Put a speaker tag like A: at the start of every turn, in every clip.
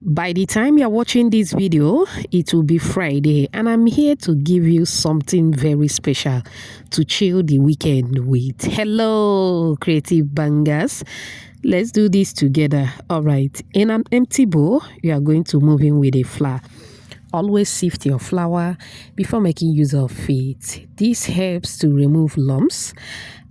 A: By the time you're watching this video, it will be Friday, and I'm here to give you something very special to chill the weekend with. Hello, creative bangers. Let's do this together. All right. In an empty bowl, you are going to move in with a flour. Always sift your flour before making use of it. This helps to remove lumps.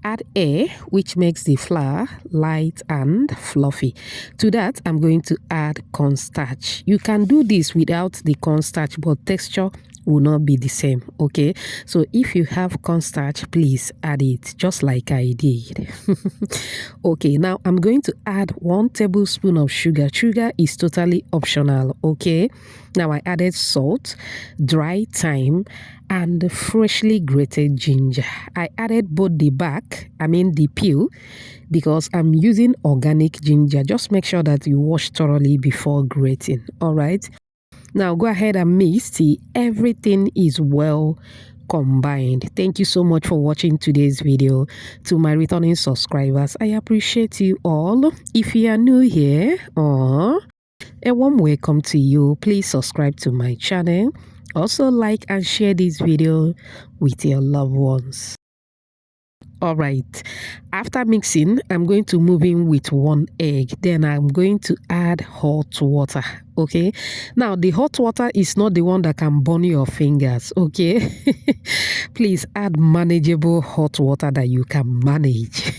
A: Add air, which makes the flour light and fluffy. To that, I'm going to add cornstarch. You can do this without the cornstarch, but texture will not be the same. Okay, so if you have cornstarch, please add it just like I did. Okay, now I'm going to add 1 tablespoon of sugar. Sugar is totally optional. Okay, now I added salt, dry thyme, and freshly grated ginger. I added both the the peel, because I'm using organic ginger. Just make sure that you wash thoroughly before grating. All right, now go ahead and mix till everything is well combined. Thank you so much for watching today's video. To my returning subscribers, I appreciate you all. If you are new here, a warm welcome to you. Please subscribe to my channel. Also like and share this video with your loved ones. All right, after mixing, I'm going to move in with 1 egg. Then I'm going to add hot water. Okay, now the hot water is not the one that can burn your fingers. Okay, please add manageable hot water that you can manage.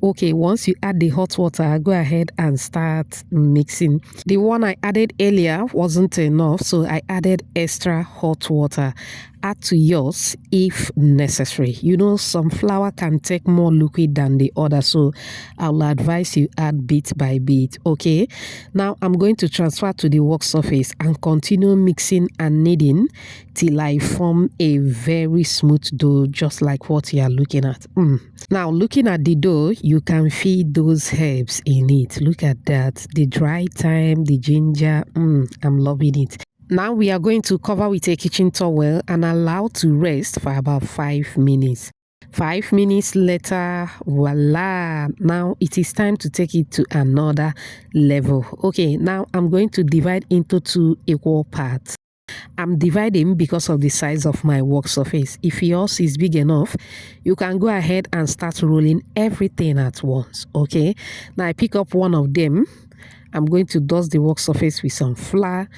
A: Okay, once you add the hot water, go ahead and start mixing. The one I added earlier wasn't enough, so I added extra hot water. Add to yours if necessary. You know, some flour can take more liquid than the other, so I'll advise you add bit by bit. Okay, now I'm going to transfer to the work surface and continue mixing and kneading till I form a very smooth dough, just like what you are looking at. Now looking at the dough, you can feed those herbs in it. Look at that, the dry thyme, the ginger. I'm loving it. Now we are going to cover with a kitchen towel and allow to rest for about 5 minutes. 5 minutes later, voila, now it is time to take it to another level. Okay, now I'm going to divide into 2 equal parts. I'm dividing because of the size of my work surface. If yours is big enough, you can go ahead and start rolling everything at once. Okay, now I pick up one of them. I'm going to dust the work surface with some flour.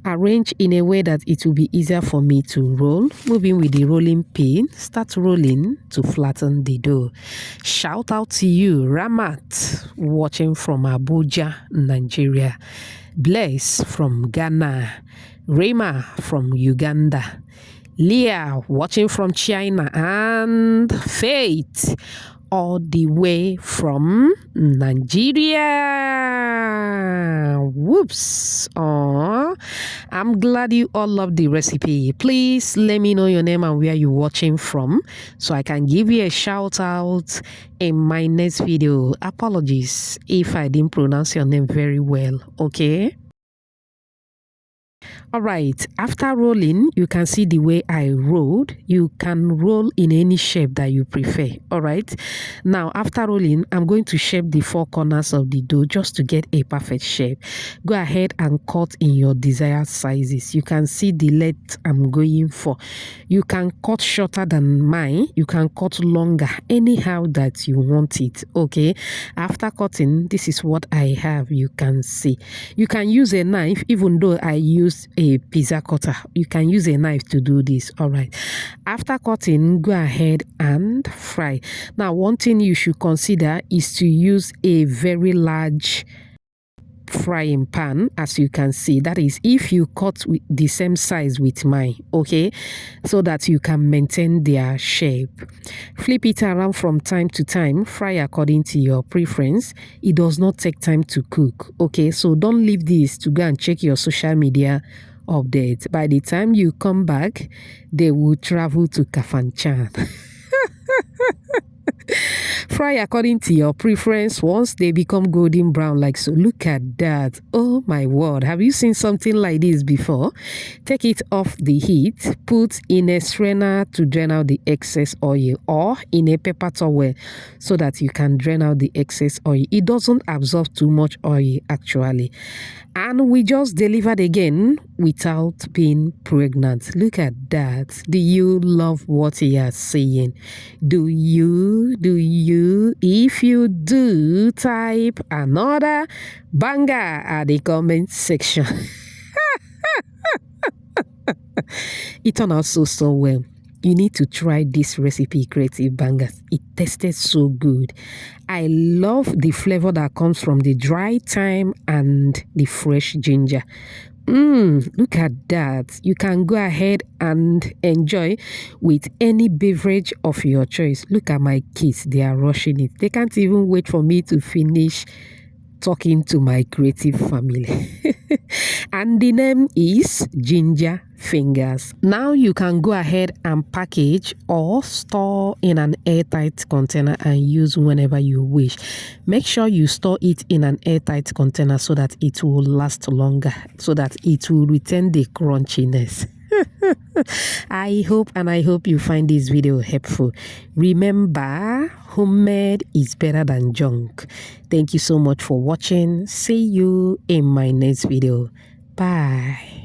A: Arrange in a way that it will be easier for me to roll. Moving with the rolling pin, start rolling to flatten the dough. Shout out to you, Ramat, watching from Abuja, Nigeria. Bless from Ghana. Rema from Uganda. Leah watching from China. And Faith all the way from Nigeria. Whoops. I'm glad you all love the recipe. Please let me know your name and where you're watching from, so I can give you a shout out in my next video. Apologies if I didn't pronounce your name very well. Okay. All right, after rolling, you can see the way I rolled. You can roll in any shape that you prefer. All right, now after rolling, I'm going to shape the 4 corners of the dough just to get a perfect shape. Go ahead and cut in your desired sizes. You can see the length I'm going for. You can cut shorter than mine. You can cut longer, anyhow that you want it. Okay, after cutting, this is what I have. You can see. You can use a knife, even though I used a pizza cutter. You can use a knife to do this. All right, after cutting, go ahead and fry. Now one thing you should consider is to use a very large frying pan. As you can see, that is if you cut with the same size with mine. Okay, so that you can maintain their shape. Flip it around from time to time. Fry according to your preference. It does not take time to cook. Okay, so don't leave this to go and check your social media update. By the time you come back, they will travel to Kafanchan. Fry according to your preference once they become golden brown like so. Look at that. Oh my word. Have you seen something like this before? Take it off the heat. Put in a strainer to drain out the excess oil or in a paper towel so that you can drain out the excess oil. It doesn't absorb too much oil actually. And we just delivered again without being pregnant. Look at that. Do you love what you are saying? Do you? Do you? If you do, type another banger at the comment section. It turned out so well. You need to try this recipe, Creative Bangers. It tasted so good. I love the flavor that comes from the dry thyme and the fresh ginger. Look at that. You can go ahead and enjoy with any beverage of your choice. Look at my kids. They are rushing it. They can't even wait for me to finish talking to my creative family. And the name is Ginger Fingers. Now you can go ahead and package or store in an airtight container and use whenever you wish. Make sure you store it in an airtight container so that it will last longer, so that it will retain the crunchiness. I hope you find this video helpful. Remember, homemade is better than junk. Thank you so much for watching. See you in my next video. Bye.